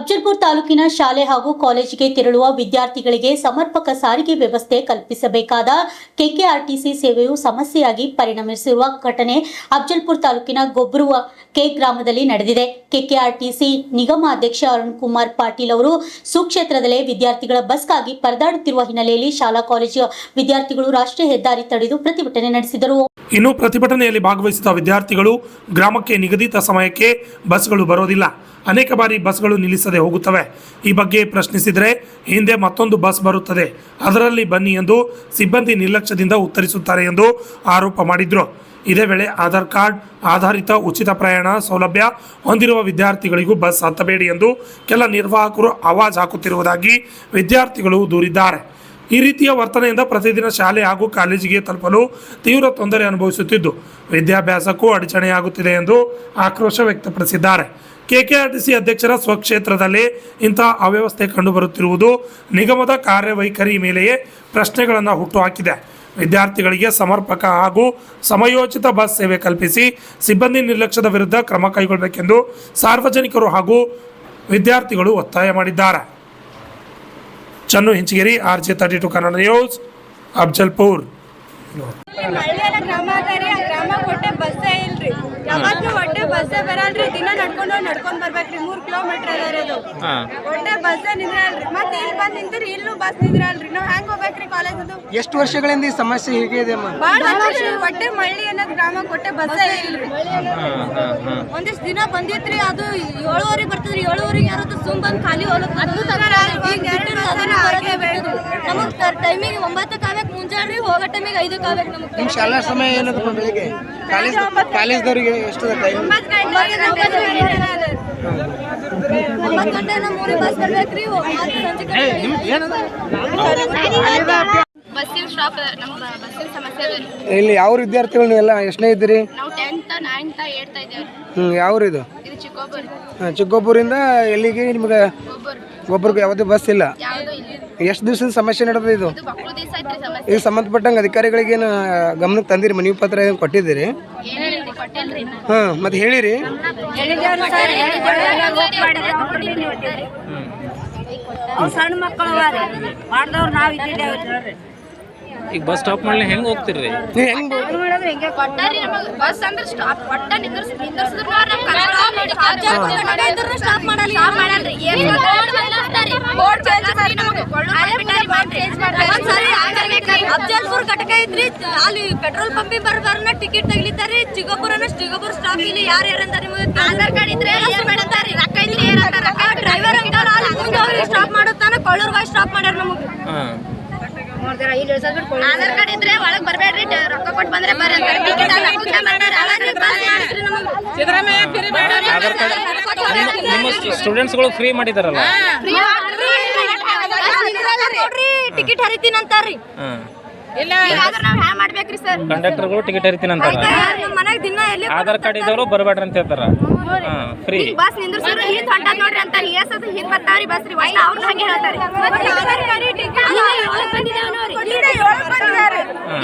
ಅಫಜಲ್ಪುರ ತಾಲೂಕಿನ ಶಾಲೆ ಹಾಗೂ ಕಾಲೇಜಿಗೆ ತೆರಳುವ ವಿದ್ಯಾರ್ಥಿಗಳಿಗೆ ಸಮರ್ಪಕ ಸಾರಿಗೆ ವ್ಯವಸ್ಥೆ ಕಲ್ಪಿಸಬೇಕಾದ ಕೆಕೆಆರ್ಟಿಸಿ ಸೇವೆಯು ಸಮಸ್ಯೆಯಾಗಿ ಪರಿಣಮಿಸಿರುವ ಘಟನೆ ಅಫಜಲ್ಪುರ ತಾಲೂಕಿನ ಗೊಬ್ಬರುವ ಕೆ ಗ್ರಾಮದಲ್ಲಿ ನಡೆದಿದೆ. ಕೆಕೆಆರ್ಟಿಸಿ ನಿಗಮ ಅಧ್ಯಕ್ಷ ಅರುಣ್ ಕುಮಾರ್ ಪಾಟೀಲ್ ಅವರು ಸುಕ್ಷೇತ್ರದಲ್ಲೇ ವಿದ್ಯಾರ್ಥಿಗಳ ಬಸ್ಗಾಗಿ ಪರದಾಡುತ್ತಿರುವ ಹಿನ್ನೆಲೆಯಲ್ಲಿ ಶಾಲಾ ಕಾಲೇಜು ವಿದ್ಯಾರ್ಥಿಗಳು ರಾಷ್ಟ್ರೀಯ ಹೆದ್ದಾರಿ ತಡೆದು ಪ್ರತಿಭಟನೆ ನಡೆಸಿದರು. ಇನ್ನು ಪ್ರತಿಭಟನೆಯಲ್ಲಿ ಭಾಗವಹಿಸಿದ ವಿದ್ಯಾರ್ಥಿಗಳು ಗ್ರಾಮಕ್ಕೆ ನಿಗದಿತ ಸಮಯಕ್ಕೆ ಬಸ್ಗಳು ಬರೋದಿಲ್ಲ, ಅನೇಕ ಬಾರಿ ಬಸ್ಗಳು ನಿಲ್ಲಿಸದೆ ಹೋಗುತ್ತವೆ. ಈ ಬಗ್ಗೆ ಪ್ರಶ್ನಿಸಿದರೆ ಹಿಂದೆ ಮತ್ತೊಂದು ಬಸ್ ಬರುತ್ತದೆ, ಅದರಲ್ಲಿ ಬನ್ನಿ ಎಂದು ಸಿಬ್ಬಂದಿ ನಿರ್ಲಕ್ಷ್ಯದಿಂದ ಉತ್ತರಿಸುತ್ತಾರೆ ಎಂದು ಆರೋಪ ಮಾಡಿದ್ರು. ಇದೇ ವೇಳೆ ಆಧಾರ್ ಕಾರ್ಡ್ ಆಧಾರಿತ ಉಚಿತ ಪ್ರಯಾಣ ಸೌಲಭ್ಯ ಹೊಂದಿರುವ ವಿದ್ಯಾರ್ಥಿಗಳಿಗೂ ಬಸ್ ಹತ್ತಬೇಡಿ ಎಂದು ಕೆಲ ನಿರ್ವಾಹಕರು ಆವಾಜ್ ಹಾಕುತ್ತಿರುವುದಾಗಿ ವಿದ್ಯಾರ್ಥಿಗಳು ದೂರಿದ್ದಾರೆ. ಈ ರೀತಿಯ ವರ್ತನೆಯಿಂದ ಪ್ರತಿದಿನ ಶಾಲೆ ಹಾಗೂ ಕಾಲೇಜಿಗೆ ತಲುಪಲು ತೀವ್ರ ತೊಂದರೆ ಅನುಭವಿಸುತ್ತಿದ್ದು ವಿದ್ಯಾಭ್ಯಾಸಕ್ಕೂ ಅಡಚಣೆಯಾಗುತ್ತಿದೆ ಎಂದು ಆಕ್ರೋಶ ವ್ಯಕ್ತಪಡಿಸಿದ್ದಾರೆ. ಕೆಕೆಆರ್ಟಿಸಿ ಅಧ್ಯಕ್ಷರ ಸ್ವಕ್ಷೇತ್ರದಲ್ಲಿ ಇಂತಹ ಅವ್ಯವಸ್ಥೆ ಕಂಡುಬರುತ್ತಿರುವುದು ನಿಗಮದ ಕಾರ್ಯವೈಖರಿ ಮೇಲೆಯೇ ಪ್ರಶ್ನೆಗಳನ್ನು ಹುಟ್ಟುಹಾಕಿದೆ. ವಿದ್ಯಾರ್ಥಿಗಳಿಗೆ ಸಮರ್ಪಕ ಹಾಗೂ ಸಮಯೋಚಿತ ಬಸ್ ಸೇವೆ ಕಲ್ಪಿಸಿ ಸಿಬ್ಬಂದಿ ನಿರ್ಲಕ್ಷ್ಯದ ವಿರುದ್ಧ ಕ್ರಮ ಕೈಗೊಳ್ಳಬೇಕೆಂದು ಸಾರ್ವಜನಿಕರು ಹಾಗೂ ವಿದ್ಯಾರ್ಥಿಗಳು ಒತ್ತಾಯ ಮಾಡಿದ್ದಾರೆ. ಚನ್ನು ಹಿಂಚಗೇರಿ, RJ32 ಕನ್ನಡ ನ್ಯೂಸ್, ಅಫಜಲ್ಪುರ್. ಯಾವತ್ತು ಹೊಟ್ಟೆ ಬಸ್ಸೇ ಬರಲ್ರಿ, ದಿನ ನಡ್ಕೊಂಡ್ ಬರ್ಬೇಕ್ರಿ. 3 ಕಿಲೋಮೀಟರ್ ಅದರದು ಹೊಟ್ಟೆ ಬಸ್ಸೇ ನಿಂದ್ರಲ್ರಿ. ಮತ್ತೆ ಇಲ್ಲಿ ಬಂದ್ ನಿಂತಿರಿ, ಇಲ್ಲೂ ಬಸ್ ನಿಂದ್ರಲ್ರಿ. ನಾವ್ ಹೆಂಗ್ ಹೋಗ್ಬೇಕ್ರಿ ಕಾಲೇಜ್? ಎಷ್ಟು ವರ್ಷಗಳಿಂದ ಈ ಸಮಸ್ಯೆ ಹೀಗೆ ಇದೆ? ಹೊಟ್ಟೆ ಮಳ್ಳಿ ಅನ್ನೋದು ಗ್ರಾಮಕ್ಕೆ ಹೊಟ್ಟೆ ಬಸ್ಸೇ ಇಲ್ರಿ. ಒಂದಿಷ್ಟು ದಿನ ಬಂದಿತ್ರಿ, ಅದು 7:30 ಬರ್ತದ್ರಿ. 7:30 ಯಾರದು ಸುಮ್ ಬಂದ್ ಖಾಲಿ ಹೋಗ್ಲಕ್ ನಮಗ್ ಟೈಮಿಗೆ 9ಕ್ಕೆ ಆಗ್ಬೇಕು, ಮುಂಜಾನೆ ಹೋಗೋ ಟೈಮಿಗೆ 5ಕ್ಕೆ ಆಗ್ಬೇಕು. ನಮಗ್ ನಿಮ್ಮ ಶಾಲಾ ಸಮಯ ಏನದಪ್ಪ? ಬೆಳಿಗ್ಗೆ ಕಾಲೇಜ್ದವ್ರಿಗೆ ಎಷ್ಟು ಟೈಮ್? 9 ಗಂಟೆ ನಮ್ಮ ಊರಿಗೆ ಬಸ್ ಬರ್ಬೇಕ್ರಿ. ಬಸ್ಸಿನ ಸ್ಟಾಪ್ ನಮ್ಮ ಬಸ್ಸಿನ ಸಮಸ್ಯೆ ಅದ. ಇಲ್ಲಿ ಯಾವ ವಿದ್ಯಾರ್ಥಿಗಳು ನೀವೆಲ್ಲ ಎಷ್ಟನೇ ಇದ್ದೀರಿ? ನಾವು 10th 9th 8th ಇದ್ದೇವೆ. ಯಾವ್ರಿದು? ಇದು ಚಿಕ್ಕೋಬೂರ್. ಚಿಕ್ಕೋಬೂರಿಂದ ಎಲ್ಲಿಗೆ ನಿಮ್ಗೆ? ಒಬ್ಬರಿಗೆ ಯಾವುದೇ ಬಸ್ ಇಲ್ಲ. ಯಾವುದು ಇಲ್ಲ. ಎಷ್ಟು ದಿವಸದ ಸಮಸ್ಯೆ ನಡೆದ ಇದು? ಇದು ಬಕ್ಳು ದಿವಸ ಐತ್ರಿ ಸಮಸ್ಯೆ. ಈಗ ಸಂಬಂಧಪಟ್ಟಂಗೆ ಅಧಿಕಾರಿಗಳಿಗೆ ಏನು ಗಮನಕ್ಕೆ ತಂದಿರಿ? ಮನವಿ ಪತ್ರ ಏನು ಕೊಟ್ಟಿದ್ದೀರಿ? ಏನಿಲ್ಲ, ಕೊಟ್ಟಿಲ್ರಿ. ಮತ್ತೆ ಹೇಳಿರಿ? ಸಣ್ಣ ಮಕ್ಕಳು ಮಾಡಿದವ್ರು ನಾವು ಇದ್ದಿದ್ದೇವೆ. ಈಗ ಬಸ್ ಸ್ಟಾಪ್ ಮಾಡಲಿ ಹೆಂಗೆ ಹೋಗ್ತಿರ್ರಿ? ನೀವು ಹೆಂಗೆ ಕೊಟ್ಟಾರಿ ನಮಗೆ ಬಸ್ ಅಂದ್ರೆ ಸ್ಟಾಪ್ ಒಟ್ಟ ನಿಂದ್ರಿಸಿದ್ರು ಸ್ಟಾಪ್ ಮಾಡಲ್ರಿ. ಅಫಜಲ್ಪುರ್ ಘಟಕ ಐತ್ರಿ, ಅಲ್ಲಿ ಪೆಟ್ರೋಲ್ ಪಂಪಿಗೆ ಬರ್ಬಾರ್ನ ಟಿಕೆಟ್ ತಗಿಲಿತಾರಿ. ಚಿಗೋಪುರ ಸ್ಟಾಪ್ ಇಲ್ಲಿ ಯಾರು ಯಾರಂತಾರ ನಿಮಗೆ? ಆಧಾರ್ ಕಾರ್ಡ್ ಇದ್ರೆ ಮಾಡಂತಾರಿ, ರೊಕ್ಕ ಇದ್ರೆ ಏನಂತಾರ? ಡ್ರೈವರ್ ಅಂತಾರ ಅಲ್ಲಿ ಮುಂದೆ ಹೋಗಿ ಸ್ಟಾಪ್ ಮಾಡುತ್ತಾನ. ಕೊಳ್ಳೂರ್ಗಾಯಿ ಸ್ಟಾಪ್ ಮಾಡ್ಯಾರ ನಮಗೆ. ಆಧಾರ್ ಕಾರ್ಡ್ ಇದ್ರೆ ಒಳಗ್ ಬರ್ಬೇಡ್ರಿ, ರೊಕ್ಕ ಕೊಟ್ಟು ಬಂದ್ರೆ ಬರ್ರಿ ಅಂತಾರೆ. ನಿಮ್ಮ ಸ್ಟೂಡೆಂಟ್ಸ್ಗಳು ಫ್ರೀ ಮಾಡಿದಾರಲ್ಲ, ಟಿಕೆಟ್ ಹರಿತೀನಿ ಅಂತಾರ್ರಿ. ಮಾಡ್ಬೇಕ್ರಿ ಸರ್, ಕಂಡಕ್ಟರ್ಗಳು ಟಿಕೆಟ್ ಹರಿತೀನಿ ಅಂತಾರ. ಮನೆಗೆ ದಿನ ಎಲ್ಲಿ ಆಧಾರ್ ಕಾರ್ಡ್ ಇದ್ದವರು ಬರಬೇಡ್ರಿ ಅಂತ ಹೇಳ್ತಾರ. ಫ್ರೀ ಬಸ್ ನಿಂದ್ರಿಸಿದ್ರೆ ಹಿಂದ್ ಹೊಂಟ ನೋಡ್ರಿ ಅಂತಾರೆ. ಎಷ್ಟದು ಹಿಂದ್ ಬರ್ತಾವ್ರಿ ಬಸ್ ರೀ, ವಯಸ್ಸು ಅವ್ರು ಹಂಗೆ ಹೇಳ್ತಾರೆ.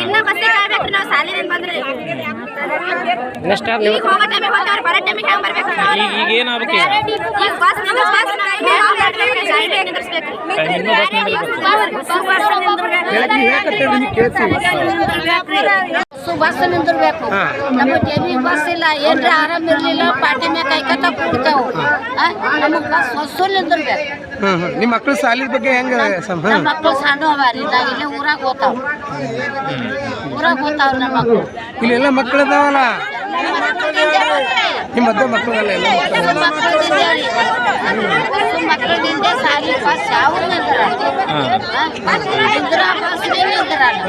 ಇನ್ನ ಬಸ್ಸಿಗೆ ಕಾಯ್ಬೇಕ್ರಿ ನಾವು, ಸಾಲಿನಿಂದ ಬಂದ್ರೆ ನೆಕ್ಸ್ಟ್ ಹೋಗೋ ಟೈಮಿಗೆ ಹೋಗ್ತಾವ್ರಿ, ಬರೋ ಟೈಮಿಗೆ ಹೆಂಗ್ ಬರ್ಬೇಕು? ಈಗ ಏನಾಗಬೇಕು? ಈಗ ಬಸ್ ನಿಂದ್ರಿಸ್ಬೇಕ್ರಿ. ಬಸ್ ನಿಂದಿರ್ಬೇಕು. ನಮಗೆ ಟಿವಿ ಬಸ್ ಇಲ್ಲ, ಏನ್ರ ಆರಾಮ್ ಇರ್ಲಿಲ್ಲ, ಪಾರ್ಟಿ ಮೇಲೆ ಕೈಕತ್ತ ಕೂಡ್ತೇವು. ನಮಗೆ ಬಸ್ ಹೊಸ ನಿಂದಿರ್ಬೇಕು. ನಿಮ್ಮ ಮಕ್ಕಳು ಸಾಲಿದ ಬಗ್ಗೆ ಹೆಂಗೆ? ನಮ್ಮ ಮಕ್ಕಳು ಸಣ್ಣ ಅವಾರಿ, ಇಲ್ಲೇ ಊರಾಗ ಹೋಗ್ತಾವ. ನಮ್ಮ ಮಕ್ಕಳು ಇಲ್ಲೆಲ್ಲ ಮಕ್ಕಳು ಇದಾವಲ್ಲ, ನಿಮ್ಮ ಮದ್ದೆ ಮಕ್ಕಳೆಲ್ಲ ಎಲ್ಲ ಮಕ್ಕಳಿಂದ ಸಾಲಿ ಬಸ್ ಯಾವ ಇಂದಿರಾ ಬಸ್ ನಿಂದಿರಲ್ಲ.